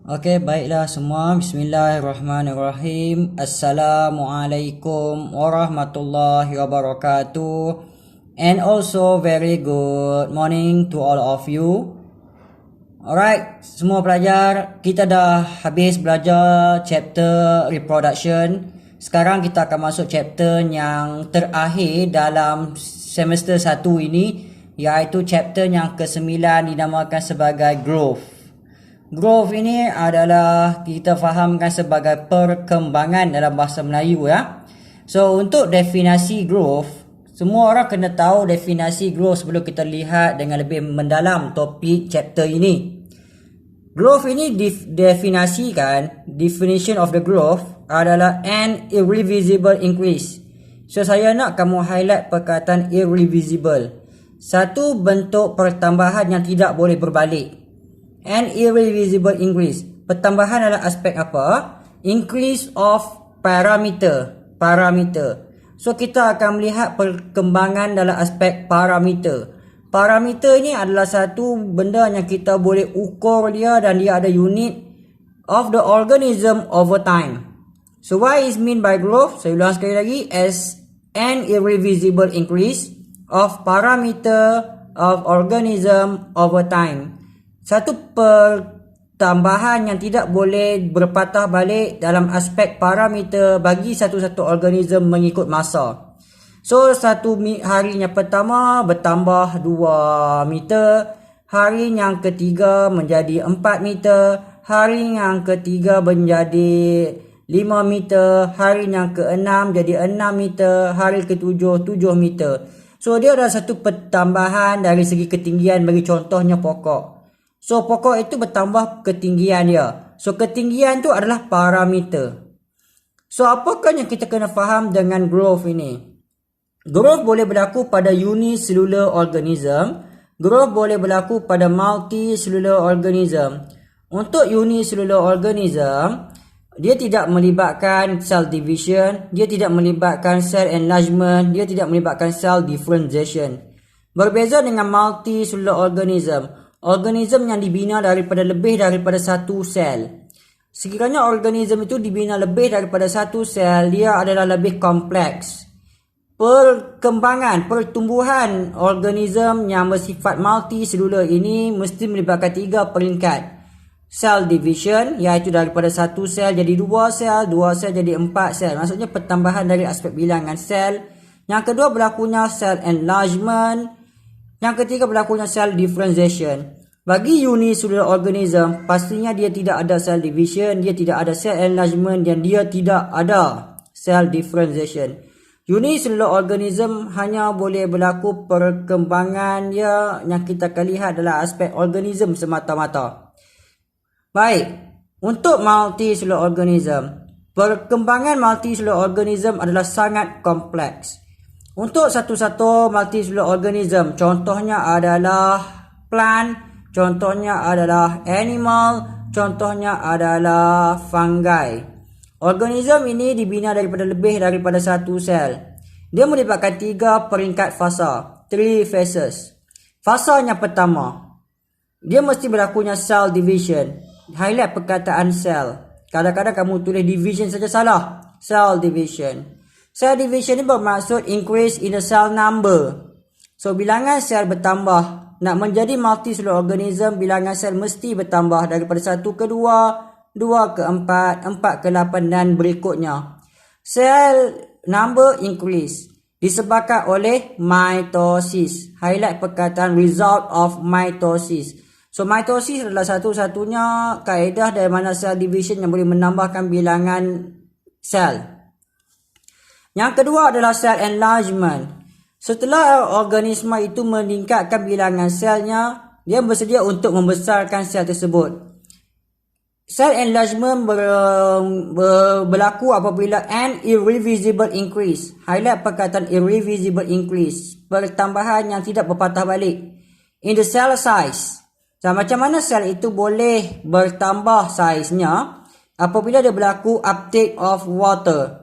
Baiklah semua. Bismillahirrahmanirrahim. Assalamualaikum warahmatullahi wabarakatuh. And also very good morning to all of you. Alright, semua pelajar, kita dah habis belajar chapter reproduction. Sekarang kita akan masuk chapter yang terakhir dalam semester 1 ini, iaitu chapter yang ke-9 dinamakan sebagai growth. Growth ini adalah kita fahamkan sebagai perkembangan dalam bahasa Melayu ya. So untuk definisi growth, semua orang kena tahu definisi growth sebelum kita lihat dengan lebih mendalam topik chapter ini. Growth ini definasikan, definition of the growth adalah an irreversible increase. So saya nak kamu highlight perkataan irreversible. Satu bentuk pertambahan yang tidak boleh berbalik. An irreversible increase. Pertambahan adalah aspek apa? Increase of parameter. So kita akan melihat perkembangan dalam aspek parameter. Parameter ni adalah satu benda yang kita boleh ukur dia dan dia ada unit of the organism over time. So what is mean by growth? Saya ulang sekali lagi, as an irreversible increase of parameter of organism over time. Satu pertambahan yang tidak boleh berpatah balik dalam aspek parameter bagi satu-satu organism mengikut masa. So satu hari yang pertama bertambah 2 meter, hari yang ketiga menjadi 4 meter, hari yang ketiga menjadi 5 meter, hari yang ke-6 jadi 6 meter, hari ke-7 7 meter. So dia adalah satu pertambahan dari segi ketinggian, bagi contohnya pokok. So pokok itu bertambah ketinggian dia. So ketinggian tu adalah parameter. So apakah yang kita kena faham dengan growth ini? Growth boleh berlaku pada unicellular organism. Growth boleh berlaku pada multicellular organism. Untuk unicellular organism, dia tidak melibatkan cell division, dia tidak melibatkan cell enlargement, dia tidak melibatkan cell differentiation. Berbeza dengan multicellular organism. Organism yang dibina daripada lebih daripada satu sel. Sekiranya organism itu dibina lebih daripada satu sel, dia adalah lebih kompleks. Pertumbuhan organism yang bersifat multicellular ini mesti melibatkan 3 peringkat. Cell division, iaitu daripada satu sel jadi 2 sel, 2 sel jadi 4 sel. Maksudnya pertambahan dari aspek bilangan sel. Yang kedua berlakunya cell enlargement. Yang ketiga berlakunya cell differentiation. Bagi unicellular organism, pastinya dia tidak ada cell division, dia tidak ada cell enlargement dan dia tidak ada cell differentiation. Unicellular organism hanya boleh berlaku perkembangan dia yang kita akan lihat adalah aspek organism semata-mata. Baik, untuk multicellular organism, perkembangan multicellular organism adalah sangat kompleks. Untuk satu-satu multicellular organism, contohnya adalah plant, contohnya adalah animal, contohnya adalah fungi. Organism ini dibina daripada lebih daripada satu sel. Dia melibatkan 3 peringkat fasa, 3 phases. Fasa yang pertama, dia mesti berlakunya cell division. Highlight perkataan cell. Kadang-kadang kamu tulis division saja salah. Cell division. Cell division ini bermaksud increase in the cell number. So bilangan sel bertambah. Nak menjadi multicellular organism, bilangan sel mesti bertambah daripada 1 ke 2, 2 ke 4, 4 ke 8 dan berikutnya. Cell number increase disebabkan oleh mitosis. Highlight perkataan result of mitosis. So mitosis adalah satu-satunya kaedah dari mana cell division yang boleh menambahkan bilangan sel. Yang kedua adalah cell enlargement. Setelah organisma itu meningkatkan bilangan selnya, dia bersedia untuk membesarkan sel tersebut. Cell enlargement berlaku apabila an irreversible increase. Highlight perkataan irreversible increase. Pertambahan yang tidak berpatah balik. In the cell size. So, macam mana sel itu boleh bertambah saiznya? Apabila dia berlaku uptake of water.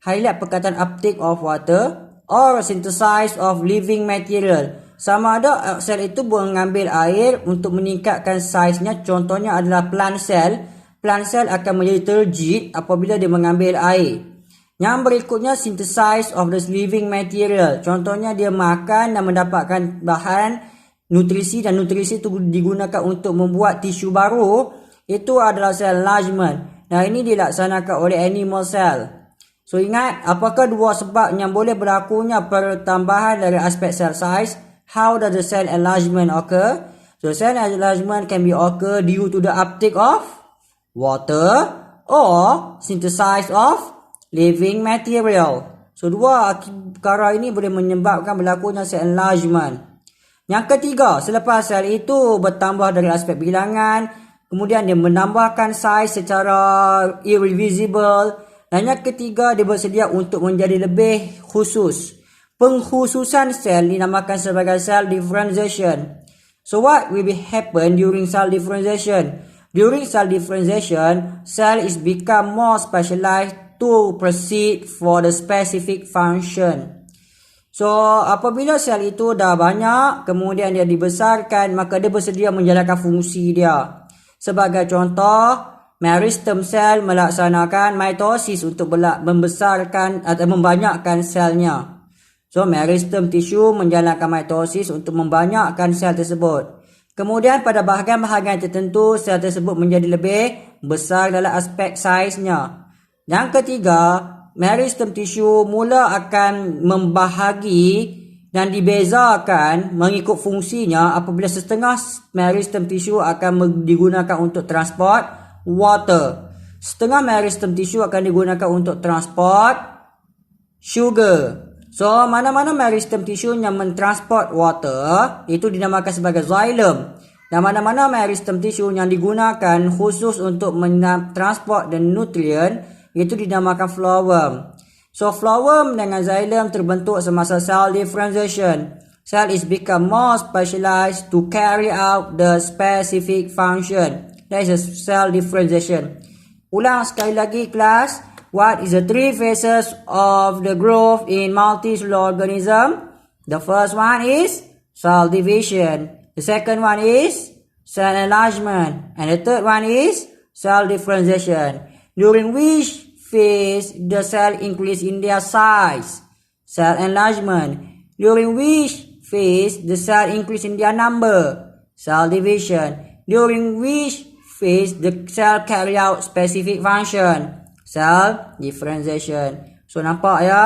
Highlight perkataan uptake of water or synthesis of living material. Sama ada sel itu mengambil air untuk meningkatkan saiznya, contohnya adalah plant cell, plant cell akan menjadi turgid apabila dia mengambil air. Yang berikutnya, synthesis of the living material. Contohnya dia makan dan mendapatkan bahan nutrisi, dan nutrisi itu digunakan untuk membuat tisu baru. Itu adalah cell enlargement. Nah, ini dilaksanakan oleh animal cell. So ingat, apakah dua sebab yang boleh berlakunya pertambahan dari aspek cell size? How does the cell enlargement occur? So cell enlargement can be occur due to the uptake of water or synthesis of living material. So dua perkara ini boleh menyebabkan berlakunya cell enlargement. Yang ketiga, selepas sel itu bertambah dari aspek bilangan, kemudian dia menambahkan saiz secara irreversible. Dan yang ketiga, dia bersedia untuk menjadi lebih khusus. Pengkhususan sel dinamakan sebagai cell differentiation. So what will happen during cell differentiation? During cell differentiation, cell is become more specialized to proceed for the specific function. So apabila sel itu dah banyak, kemudian dia dibesarkan, maka dia bersedia menjalankan fungsi dia. Sebagai contoh, meristem sel melaksanakan mitosis untuk membesarkan atau membanyakkan selnya. So meristem tisu menjalankan mitosis untuk membanyakkan sel tersebut. Kemudian pada bahagian-bahagian tertentu, sel tersebut menjadi lebih besar dalam aspek saiznya. Yang ketiga, meristem tisu mula akan membahagi dan dibezakan mengikut fungsinya apabila setengah meristem tisu akan digunakan untuk transport water. Setengah meristem tisu akan digunakan untuk transport sugar. So, mana-mana meristem tisu yang mentransport water, itu dinamakan sebagai xylem. Dan mana-mana meristem tisu yang digunakan khusus untuk mentransport dan nutrien, itu dinamakan phloem. So, phloem dengan xylem terbentuk semasa cell differentiation. Cell is become more specialized to carry out the specific function. That is a cell differentiation. Ulang sekali lagi kelas. What is the three phases of the growth in multicellular organism? The first one is cell division. The second one is cell enlargement. And the third one is cell differentiation. During which phase the cell increase in their size? Cell enlargement. During which phase the cell increase in their number? Cell division. During which phase the cell carry out specific function? Cell differentiation. So nampak ya,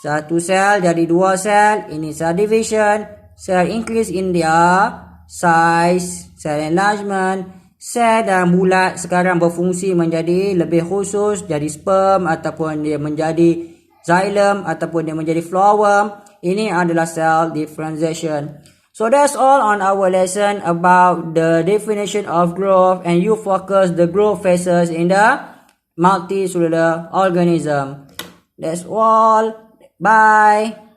satu sel jadi dua sel, ini cell division, cell increase in their size, cell enlargement. Sel dalam bulat sekarang berfungsi menjadi lebih khusus, jadi sperm ataupun dia menjadi xylem ataupun dia menjadi phloem. Ini adalah cell differentiation. So that's all on our lesson about the definition of growth, and you focus the growth phases in the multicellular organism. That's all. Bye.